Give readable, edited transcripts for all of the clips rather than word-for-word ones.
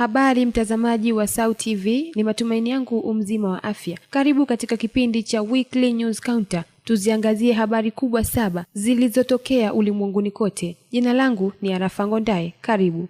Habari mtazamaji wa SAUT TV, ni matumaini yangu umzima wa afya. Karibu katika kipindi cha Weekly News Counter. Tuziangazie habari kubwa 7 zilizotokea ulimwenguni kote. Jina langu ni Arafa Ngondae. Karibu.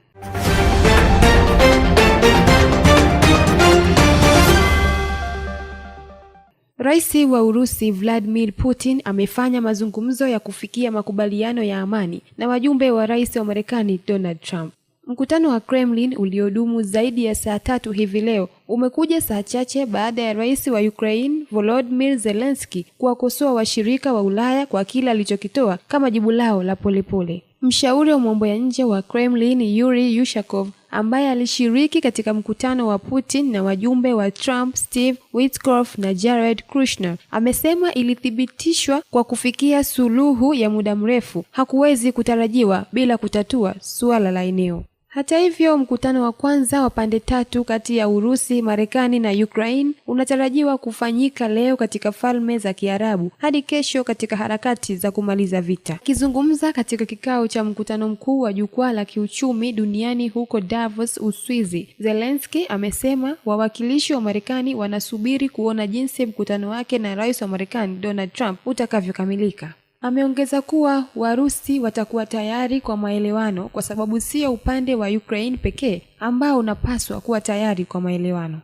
Rais wa Urusi Vladimir Putin amefanya mazungumzo ya kufikia makubaliano ya amani na wajumbe wa rais wa Marekani Donald Trump. Mkutano wa Kremlin uliodumu zaidi ya saa 3 hivi leo umekuja saa chache baada ya rais wa Ukraine Volodymyr Zelensky kuwakosoa washirika wa Ulaya kwa kile alichokitoa kama jibu lao la polepole. Mshauri wa mambo ya nje wa Kremlin Yuri Yushakov, ambaye alishiriki katika mkutano wa Putin na wajumbe wa Trump Steve Witkoff na Jared Kushner, amesema ilithibitishwa kwa kufikia suluhu ya muda mrefu hakuwezi kutarajiwa bila kutatua suala la eneo. Hata hivyo, mkutano wa kwanza wa pande tatu kati ya Urusi, Marekani na Ukraine unatarajiwa kufanyika leo katika Falme za Kiarabu hadi kesho katika harakati za kumaliza vita. Akizungumza katika kikao cha mkutano mkuu wa jukwaa la kiuchumi duniani huko Davos, Uswizi, Zelensky amesema wawakilishi wa Marekani wanasubiri kuona jinsi mkutano wake na rais wa Marekani Donald Trump utakavyokamilika. Ameongeza kuwa Warusi watakuwa tayari kwa maelewano kwa sababu sio upande wa Ukraine pekee ambao unapaswa kuwa tayari kwa maelewano.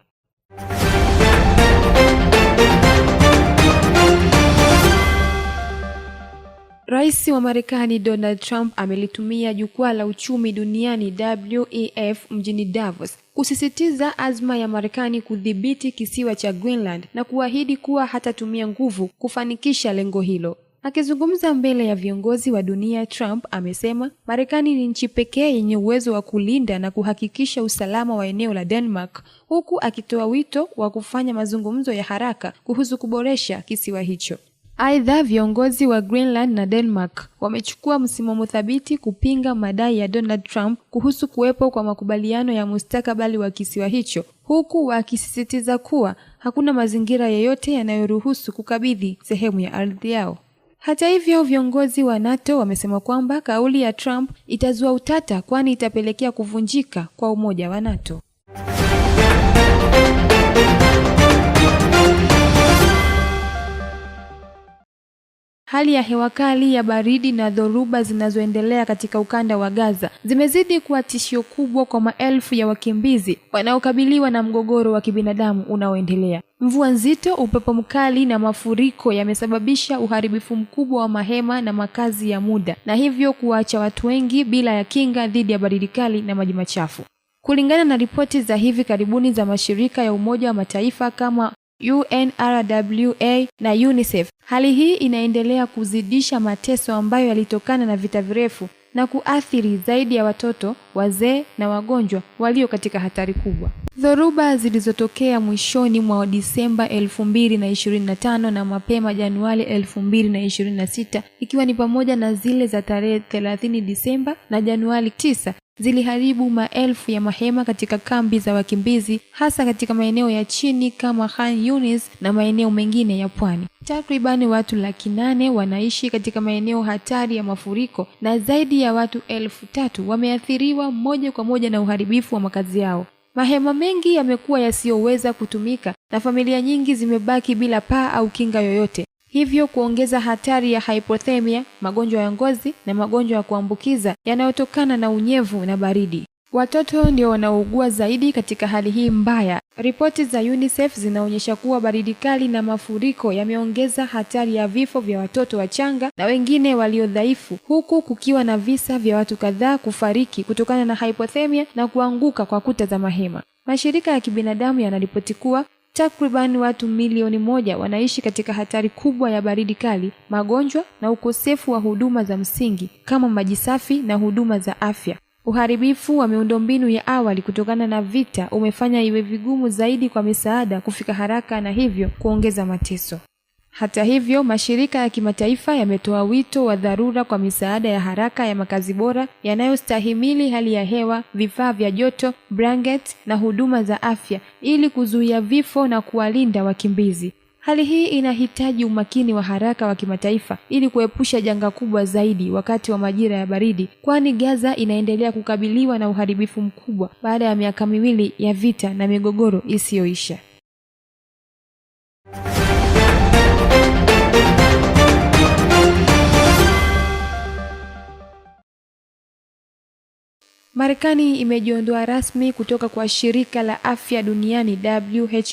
Rais wa Marekani Donald Trump amelitumia jukwaa la uchumi duniani WEF mjini Davos kusisitiza azma ya Marekani kudhibiti kisiwa cha Greenland na kuahidi kuwa hatatumia nguvu kufanikisha lengo hilo. Akizungumza mbele ya viongozi wa dunia, Trump amesema Marekani ni nchi pekee yenye uwezo wa kulinda na kuhakikisha usalama wa eneo la Denmark, huku akitoa wito wa kufanya mazungumzo ya haraka kuhusu kuboresha kisiwa hicho. Aidha, viongozi wa Greenland na Denmark wamechukua msimamo thabiti kupinga madai ya Donald Trump kuhusu kuwepo kwa makubaliano ya mustakabali wa kisiwa hicho, huku wakisisitiza kuwa hakuna mazingira yoyote yanayoruhusu kukabidhi sehemu ya ardhi yao. Hata hivyo, viongozi wa NATO wamesema kwamba kauli ya Trump itazua utata kwani itapelekea kuvunjika kwa umoja wa NATO. Hali ya hewa kali ya baridi na dhoruba zinazoendelea katika ukanda wa Gaza zimezidi kuwa tishio kubwa kwa maelfu ya wakimbizi wanaokabiliwa na mgogoro wa kibinadamu unaoendelea. Mvua nzito, upepo mkali na mafuriko yamesababisha uharibifu mkubwa wa mahema na makazi ya muda, na hivyo kuacha watu wengi bila ya kinga dhidi ya baridi kali na maji machafu. Kulingana na ripoti za hivi karibuni za mashirika ya Umoja wa Mataifa kama UNRWA na UNICEF, hali hii inaendelea kuzidisha mateso ambayo yalitokana na vita virefu na kuathiri zaidi ya watoto, wazee na wagonjwa walio katika hatari kubwa. Dhoruba zilizotokea mwishoni mwa Disemba 2025 na mapema Januari 2026, ikiwa ni pamoja na zile za tarehe 30 Disemba na Januari 9, ziliharibu maelfu ya mahema katika kambi za wakimbizi, hasa katika maeneo ya chini kama Khan Yunis na maeneo mengine ya pwani. Takribani watu 800,000 wanaishi katika maeneo hatari ya mafuriko na zaidi ya watu 3,000 wameathiriwa moja kwa moja na uharibifu wa makazi yao. Mahema mengi yamekuwa yasiyoweza kutumika na familia nyingi zimebaki bila paa au kinga yoyote, hivyo kuongeza hatari ya hypothermia, magonjwa ya ngozi na magonjwa ya kuambukiza yanayotokana na unyevu na baridi. Watoto ndio wanaougua zaidi katika hali hii mbaya. Ripoti za UNICEF zinaonyesha kuwa baridi kali na mafuriko yameongeza hatari ya vifo vya watoto wachanga na wengine walio dhaifu, huku kukiwa na visa vya watu kadhaa kufariki kutokana na hypothermia na kuanguka kwa kuta za mahema. Mashirika ya kibinadamu yanaripoti kuwa takriban watu milioni 1 wanaishi katika hatari kubwa ya baridi kali, magonjwa na ukosefu wa huduma za msingi kama maji safi na huduma za afya. Uharibifu wa miundombinu ya awali kutokana na vita umefanya iwe vigumu zaidi kwa misaada kufika haraka na hivyo kuongeza mateso. Hata hivyo, mashirika ya kimataifa yametoa wito wa dharura kwa misaada ya haraka ya makazi bora yanayostahimili hali ya hewa, vifaa vya joto, blanketi na huduma za afya ili kuzuia vifo na kuwalinda wakimbizi. Hali hii inahitaji umakini wa haraka wa kimataifa ili kuepusha janga kubwa zaidi wakati wa majira ya baridi, kwani Gaza inaendelea kukabiliwa na uharibifu mkubwa baada ya miaka miwili ya vita na migogoro isiyoisha. Marekani imejiondoa rasmi kutoka kwa shirika la afya duniani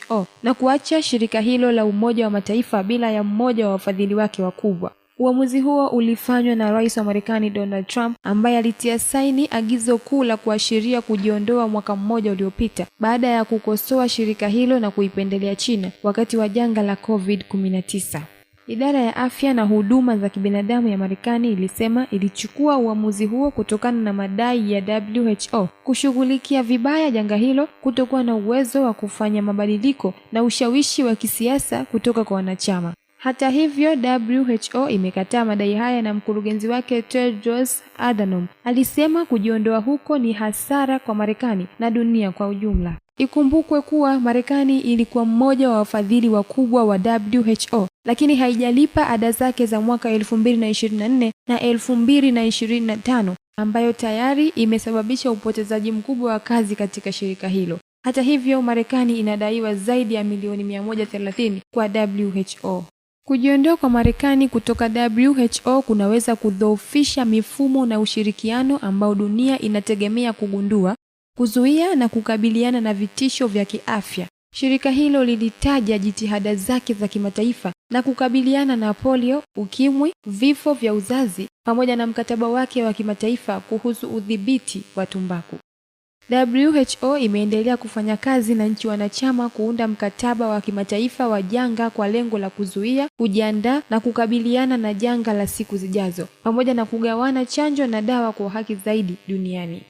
WHO na kuacha shirika hilo la Umoja wa Mataifa bila ya mmoja wa wafadhili wake wakubwa. Uamuzi huo ulifanywa na Rais wa Marekani Donald Trump, ambaye alitia saini agizo kuu la kuashiria kujiondoa mwaka mmoja uliopita baada ya kukosoa shirika hilo na kuipendelea China wakati wa janga la COVID-19. Idara ya afya na huduma za kibinadamu ya Marekani ilisema ilichukua uamuzi huo kutokana na madai ya WHO kushughulikia vibaya janga hilo, kutokuwa na uwezo wa kufanya mabadiliko na ushawishi wa kisiasa kutoka kwa wanachama. Hata hivyo, WHO imekataa madai haya na mkurugenzi wake Tedros Adhanom alisema kujiondoa huko ni hasara kwa Marekani na dunia kwa ujumla. Ikumbukwe kuwa Marekani ilikuwa mmoja wa wafadhili wakubwa wa WHO, lakini haijalipa ada zake za mwaka 2024 na 2025 ambayo tayari imesababisha upotezaji mkubwa wa kazi katika shirika hilo. Hata hivyo, Marekani inadaiwa zaidi ya milioni 130 kwa WHO. Kujiondoa kwa Marekani kutoka WHO kunaweza kudhoofisha mifumo na ushirikiano ambao dunia inategemea kugundua, kuzuia na kukabiliana na vitisho vya kiafya. Shirika hilo lilitaja jitihada zake za kimataifa na kukabiliana na polio, ukimwi, vifo vya uzazi pamoja na mkataba wake wa kimataifa kuhusu udhibiti wa tumbaku. WHO imeendelea kufanya kazi na nchi wanachama kuunda mkataba wa kimataifa wa janga kwa lengo la kuzuia, kujiandaa na kukabiliana na janga la siku zijazo, pamoja na kugawana chanjo na dawa kwa haki zaidi duniani.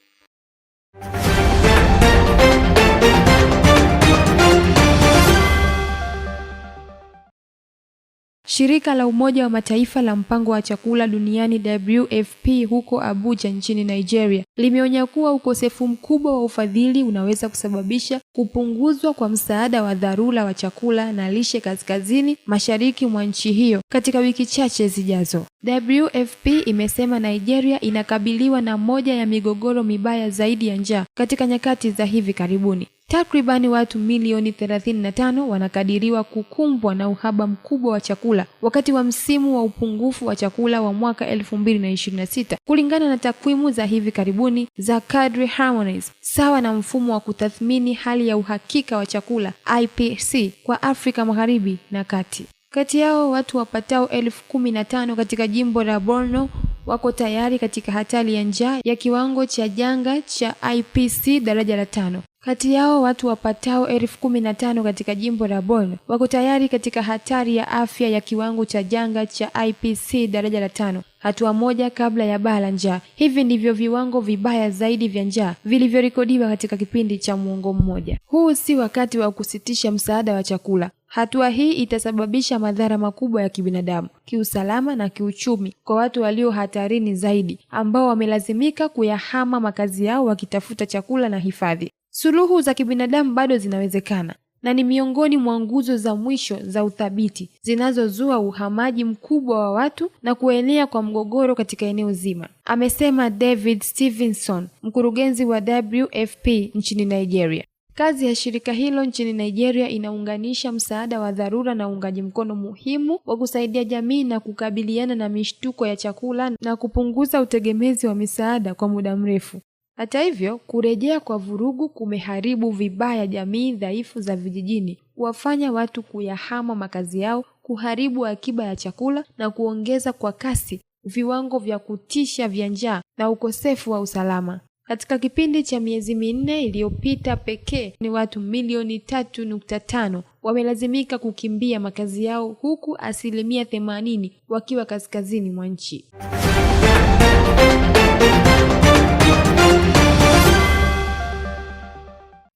Shirika la Umoja wa Mataifa la Mpango wa Chakula Duniani WFP huko Abuja nchini Nigeria limeonya kuwa ukosefu mkubwa wa ufadhili unaweza kusababisha kupunguzwa kwa msaada wa dharura wa chakula na lishe kaskazini mashariki mwa nchi hiyo katika wiki chache zijazo. WFP imesema Nigeria inakabiliwa na moja ya migogoro mibaya zaidi ya njaa katika nyakati za hivi karibuni. Takribani watu milioni 35 wanakadiriwa kukumbwa na uhaba mkubwa wa chakula wakati wa msimu wa upungufu wa chakula wa mwaka 2026, kulingana na takwimu za hivi karibuni za Kadri Harmonize, sawa na mfumo wa kutathmini hali ya uhakika wa chakula IPC kwa Afrika Magharibi na Kati. Kati yao watu wapatao 15,000 katika jimbo la Borno wako tayari katika hatari ya njaa ya kiwango cha janga cha IPC daraja la 5. Kati yao watu wapatao 15,000 katika jimbo la Borno wako tayari katika hatari ya afya ya kiwango cha janga cha IPC daraja la 5, hatua moja kabla ya baa la njaa. Hivi ndivyo viwango vibaya zaidi vya njaa vilivyorekodiwa katika kipindi cha muongo mmoja. Huu si wakati wa kusitisha msaada wa chakula. Hatua hii itasababisha madhara makubwa ya kibinadamu, kiusalama na kiuchumi kwa watu walio hatarini zaidi, ambao wamelazimika kuyahama makazi yao wakitafuta chakula na hifadhi. Suluhu za kibinadamu bado zinawezekana na ni miongoni mwa nguzo za mwisho za uthabiti zinazozua uhamaji mkubwa wa watu na kuenea kwa mgogoro katika eneo zima, amesema David Stevenson, mkurugenzi wa WFP nchini Nigeria. Kazi ya shirika hilo nchini Nigeria inaunganisha msaada wa dharura na uungaji mkono muhimu wa kusaidia jamii na kukabiliana na mishtuko ya chakula na kupunguza utegemezi wa misaada kwa muda mrefu. Hata hivyo, kurejea kwa vurugu kumeharibu vibaya jamii dhaifu za vijijini, kuwafanya watu kuyahama makazi yao, kuharibu akiba ya chakula na kuongeza kwa kasi viwango vya kutisha vya njaa na ukosefu wa usalama. Katika kipindi cha miezi 4 iliyopita pekee, ni watu milioni 3.5 wamelazimika kukimbia makazi yao, huku 80% wakiwa kaskazini mwa nchi.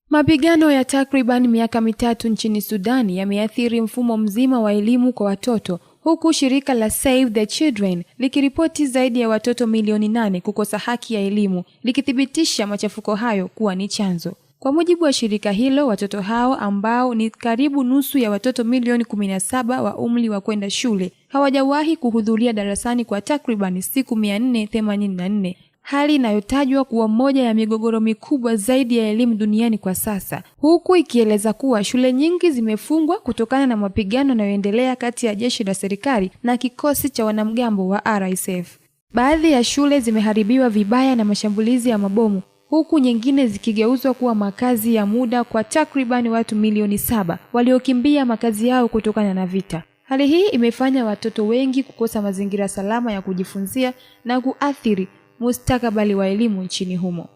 Mapigano ya takriban miaka 3 nchini Sudan yameathiri mfumo mzima wa elimu kwa watoto, huku shirika la Save the Children likiripoti zaidi ya watoto milioni 8 kukosa haki ya elimu, likithibitisha machafuko hayo kuwa ni chanzo. Kwa mujibu wa shirika hilo, watoto hao ambao ni karibu nusu ya watoto milioni 17 wa umri wa kwenda shule hawajawahi kuhudhuria darasani kwa takriban siku 484, hali inayotajwa kuwa moja ya migogoro mikubwa zaidi ya elimu duniani kwa sasa, huku ikieleza kuwa shule nyingi zimefungwa kutokana na mapigano yanayoendelea kati ya jeshi la serikali na kikosi cha wanamgambo wa RSF. Baadhi ya shule zimeharibiwa vibaya na mashambulizi ya mabomu, huku nyingine zikigeuzwa kuwa makazi ya muda kwa takriban watu milioni 7 waliokimbia makazi yao kutokana na vita. Hali hii imefanya watoto wengi kukosa mazingira salama ya kujifunzia na kuathiri mustakabali wa elimu nchini humo.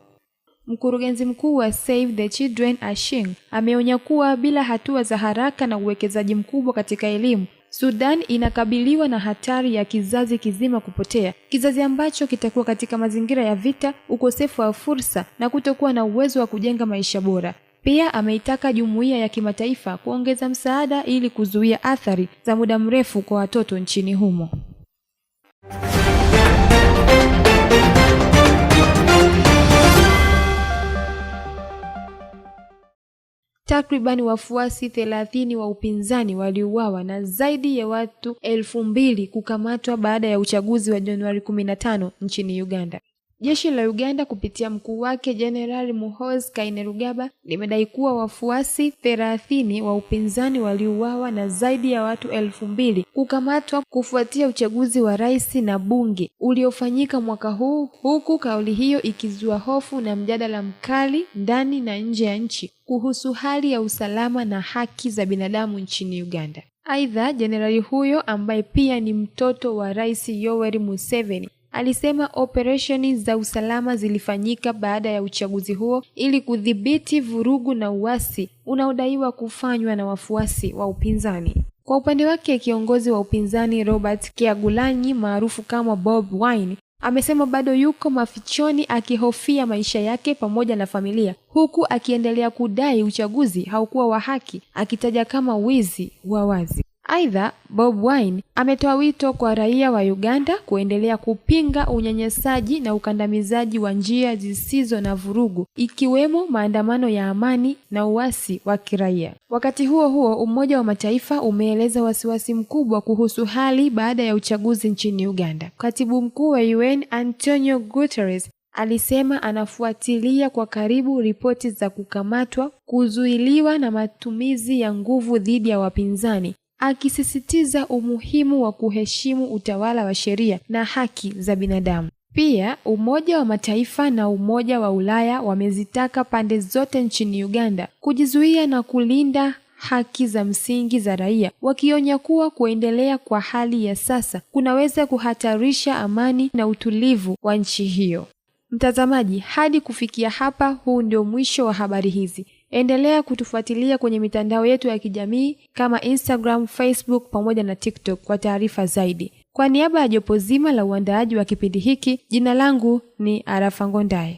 Mkurugenzi mkuu wa Save the Children Ashing ameonya kuwa bila hatua za haraka na uwekezaji mkubwa katika elimu, Sudan inakabiliwa na hatari ya kizazi kizima kupotea, kizazi ambacho kitakuwa katika mazingira ya vita, ukosefu wa fursa na kutokuwa na uwezo wa kujenga maisha bora. Pia ameitaka jumuiya ya kimataifa kuongeza msaada ili kuzuia athari za muda mrefu kwa watoto nchini humo. Takriban wafuasi 30 wa upinzani waliuawa na zaidi ya watu 2,000 kukamatwa baada ya uchaguzi wa Januari 15 nchini Uganda. Jeshi la Uganda kupitia mkuu wake Jenerali Muhoozi Kainerugaba limedai kuwa wafuasi 30 wa upinzani waliuawa na zaidi ya watu 2,000 kukamatwa kufuatia uchaguzi wa rais na bunge uliofanyika mwaka huu, huku kauli hiyo ikizua hofu na mjadala mkali ndani na nje ya nchi kuhusu hali ya usalama na haki za binadamu nchini Uganda. Aidha, jenerali huyo ambaye pia ni mtoto wa Rais Yoweri Museveni alisema operesheni za usalama zilifanyika baada ya uchaguzi huo ili kudhibiti vurugu na uasi unaodaiwa kufanywa na wafuasi wa upinzani. Kwa upande wake, kiongozi wa upinzani Robert Kyagulanyi maarufu kama Bobi Wine amesema bado yuko mafichoni akihofia maisha yake pamoja na familia, huku akiendelea kudai uchaguzi haukuwa wa haki, akitaja kama wizi wa wazi. Aidha, Bobi Wine ametoa wito kwa raia wa Uganda kuendelea kupinga unyanyasaji na ukandamizaji wa njia zisizo na vurugu, ikiwemo maandamano ya amani na uasi wa kiraia. Wakati huo huo, Umoja wa Mataifa umeeleza wasiwasi mkubwa kuhusu hali baada ya uchaguzi nchini Uganda. Katibu mkuu wa UN Antonio Guterres alisema anafuatilia kwa karibu ripoti za kukamatwa, kuzuiliwa na matumizi ya nguvu dhidi ya wapinzani, akisisitiza umuhimu wa kuheshimu utawala wa sheria na haki za binadamu. Pia, Umoja wa Mataifa na Umoja wa Ulaya wamezitaka pande zote nchini Uganda kujizuia na kulinda haki za msingi za raia, wakionya kuwa kuendelea kwa hali ya sasa kunaweza kuhatarisha amani na utulivu wa nchi hiyo. Mtazamaji, hadi kufikia hapa, huu ndio mwisho wa habari hizi. Endelea kutufuatilia kwenye mitandao yetu ya kijamii kama Instagram, Facebook pamoja na TikTok kwa taarifa zaidi. Kwa niaba ya jopo zima la uandaaji wa kipindi hiki, jina langu ni Arafa Ngondae.